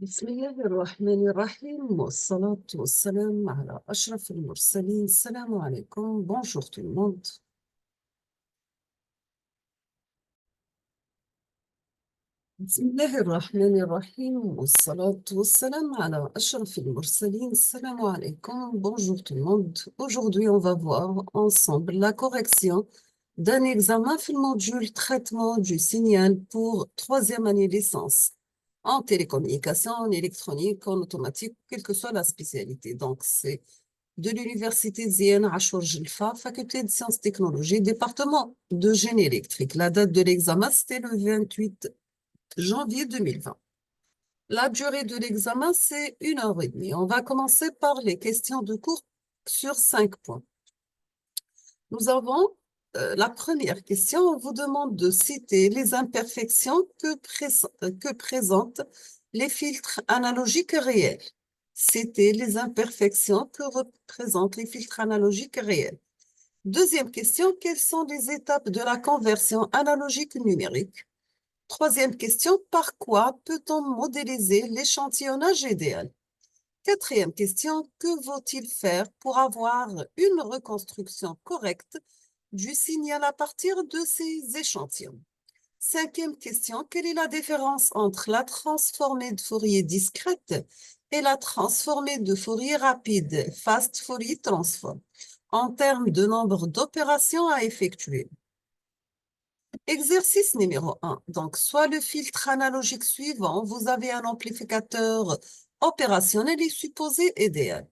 بسم الله الرحمن الرحيم والصلاة والسلام على أشرف المرسلين. السلام عليكم. Bonjour tout le monde. بسم الله الرحمن الرحيم والصلاة والسلام على أشرف المرسلين. السلام عليكم. Bonjour tout le monde. Aujourd'hui, on va voir ensemble la correction d'un examen في المodule traitement du signal pour troisième année licence en télécommunication, en électronique, en automatique, quelle que soit la spécialité. Donc, c'est de l'université Zien Achour Jilfa, faculté de sciences technologies, département de génie électrique. La date de l'examen, c'était le 28 janvier 2020. La durée de l'examen, c'est 1 heure et demie. On va commencer par les questions de cours sur 5 points. Nous avons la première question. On vous demande de citer les imperfections que présentent les filtres analogiques réels. Citer les imperfections que représentent les filtres analogiques réels. Deuxième question, quelles sont les étapes de la conversion analogique numérique? Troisième question, par quoi peut-on modéliser l'échantillonnage idéal? Quatrième question, que vaut-il faire pour avoir une reconstruction correcte du signal à partir de ces échantillons? Cinquième question, quelle est la différence entre la transformée de Fourier discrète et la transformée de Fourier rapide, fast Fourier transform, en termes de nombre d'opérations à effectuer? Exercice numéro 1. Donc, soit le filtre analogique suivant, vous avez un amplificateur opérationnel et supposé idéal.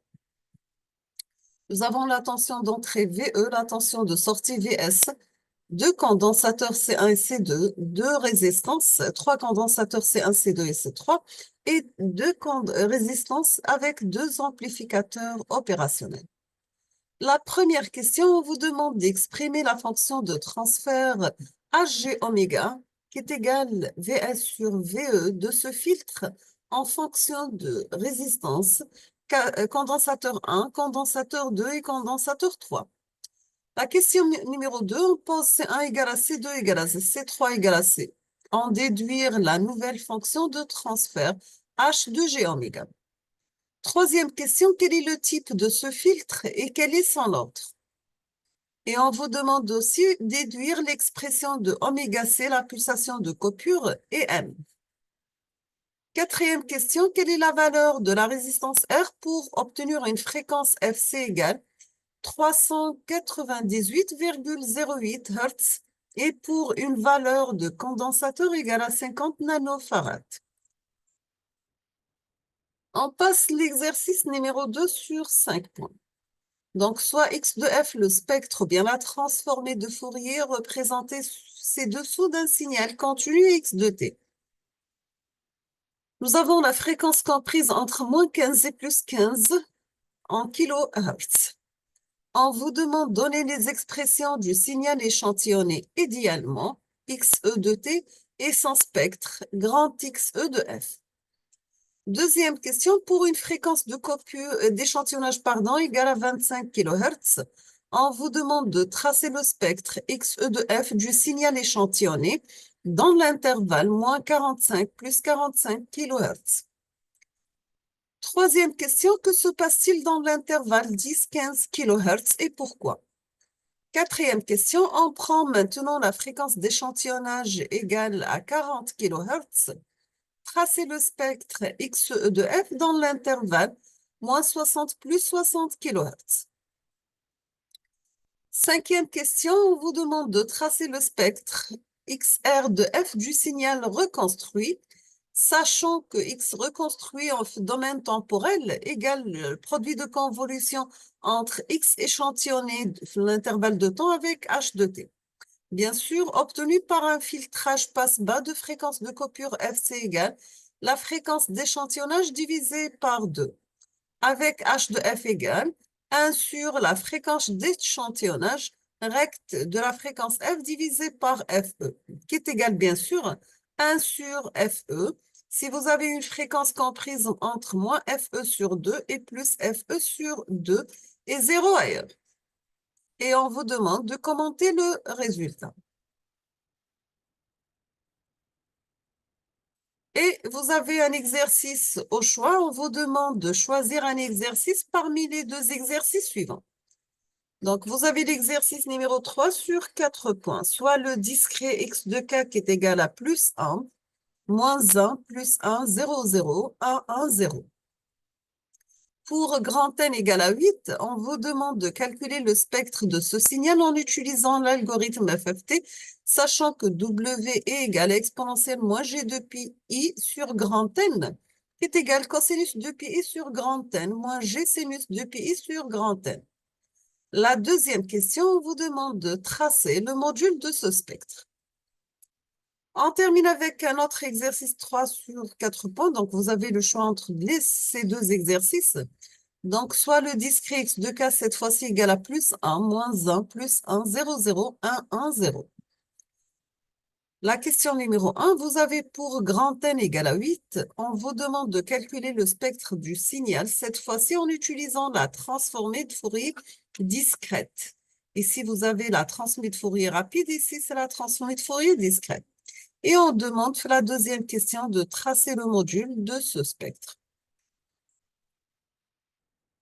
Nous avons la tension d'entrée VE, la tension de sortie VS, deux condensateurs C1 et C2, deux résistances, trois condensateurs C1, C2 et C3, et deux résistances avec deux amplificateurs opérationnels. La première question, on vous demande d'exprimer la fonction de transfert HG oméga qui est égale VS sur VE de ce filtre en fonction de résistance condensateur 1, condensateur 2 et condensateur 3. La question numéro 2, on pose C1 égale à C2 égale à C3 égale à C. En déduire la nouvelle fonction de transfert H de G oméga. Troisième question, quel est le type de ce filtre et quel est son ordre? Et on vous demande aussi déduire l'expression de oméga C, la pulsation de coupure, et M. Quatrième question, quelle est la valeur de la résistance R pour obtenir une fréquence FC égale 398,08 Hz et pour une valeur de condensateur égale à 50 nanofarads? On passe l'exercice numéro 2 sur 5 points. Donc, soit x de f, le spectre, ou bien la transformée de Fourier représentée ci-dessous d'un signal continu x de t. Nous avons la fréquence comprise entre moins 15 et plus 15 en kHz. On vous demande de donner les expressions du signal échantillonné idéalement, xe de t, et son spectre, grand xe de f. Deuxième question, pour une fréquence de d'échantillonnage égale à 25 kHz, on vous demande de tracer le spectre xe de f du signal échantillonné dans l'intervalle moins 45 plus 45 kHz. Troisième question, que se passe-t-il dans l'intervalle 10-15 kHz et pourquoi? Quatrième question, on prend maintenant la fréquence d'échantillonnage égale à 40 kHz. Tracez le spectre xe de f dans l'intervalle moins 60 plus 60 kHz. Cinquième question, on vous demande de tracer le spectre xr de f du signal reconstruit, sachant que x reconstruit en domaine temporel égale le produit de convolution entre x échantillonné l'intervalle de temps avec h de t. Bien sûr, obtenu par un filtrage passe-bas de fréquence de coupure FC égale la fréquence d'échantillonnage divisée par 2, avec H de F égale 1 sur la fréquence d'échantillonnage recte de la fréquence F divisée par FE, qui est égale bien sûr 1 sur FE, si vous avez une fréquence comprise entre moins FE sur 2 et plus FE sur 2 et 0 ailleurs. Et on vous demande de commenter le résultat. Et vous avez un exercice au choix. On vous demande de choisir un exercice parmi les deux exercices suivants. Donc, vous avez l'exercice numéro 3 sur 4 points, soit le discret x de k qui est égal à plus 1, moins 1, plus 1, 0, 0, 1, 1, 0. Pour grand N égale à 8, on vous demande de calculer le spectre de ce signal en utilisant l'algorithme FFT, sachant que W est égal à exponentielle moins G de pi I sur grand N, qui est égal cosinus de pi I sur grand N moins G sinus de pi I sur grand N. La deuxième question, on vous demande de tracer le module de ce spectre. On termine avec un autre exercice 3 sur 4 points. Donc, vous avez le choix entre ces deux exercices. Donc, soit le discret x de k cette fois-ci égal à plus 1, moins 1, plus 1, 0, 0, 1, 1, 0. La question numéro 1, vous avez pour grand N égale à 8, on vous demande de calculer le spectre du signal, cette fois-ci en utilisant la transformée de Fourier discrète. Ici, vous avez la transformée de Fourier rapide, ici, c'est la transformée de Fourier discrète. Et on demande, la deuxième question, de tracer le module de ce spectre.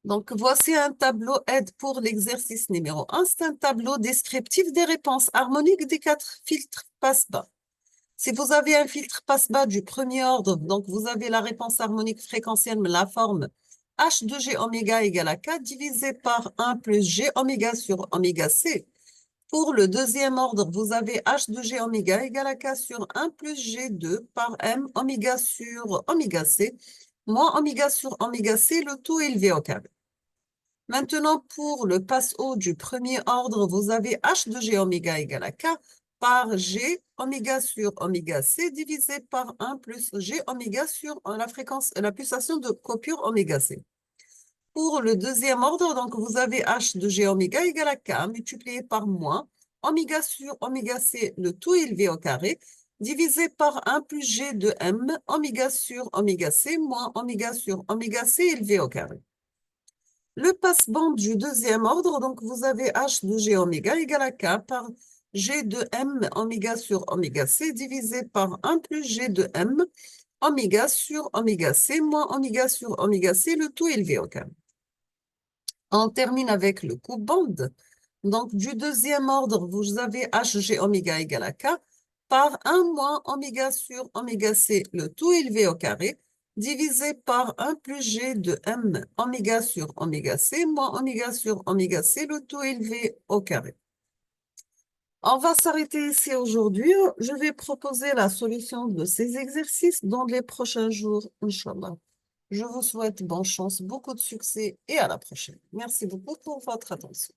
Donc, voici un tableau aide pour l'exercice numéro 1. C'est un tableau descriptif des réponses harmoniques des 4 filtres passe-bas. Si vous avez un filtre passe-bas du premier ordre, donc vous avez la réponse harmonique fréquentielle, mais la forme H de G oméga égale à K divisé par 1 plus G oméga sur oméga C. Pour le deuxième ordre, vous avez H de G oméga égale à K sur 1 plus G2 par M oméga sur oméga C, moins oméga sur oméga C, le tout élevé au carré. Maintenant, pour le passe-haut du premier ordre, vous avez H de G oméga égale à K par G oméga sur oméga C divisé par 1 plus G oméga sur la fréquence, la pulsation de coupure oméga C. Pour le deuxième ordre, donc vous avez H de G oméga égale à K multiplié par moins oméga sur oméga C, le tout élevé au carré, divisé par 1 plus G de M oméga sur oméga C moins oméga sur oméga C élevé au carré. Le passe-bande du deuxième ordre, donc vous avez H de G oméga égale à K par G de M oméga sur oméga C divisé par 1 plus G de M oméga sur oméga C moins oméga sur oméga C, le tout élevé au carré. On termine avec le coupe-bande. Donc, du deuxième ordre, vous avez HG oméga égale à K par 1 moins oméga sur oméga C, le tout élevé au carré, divisé par 1 plus G de M oméga sur oméga C, moins oméga sur oméga C, le tout élevé au carré. On va s'arrêter ici aujourd'hui. Je vais proposer la solution de ces exercices dans les prochains jours, Inch'Allah. Je vous souhaite bonne chance, beaucoup de succès et à la prochaine. Merci beaucoup pour votre attention.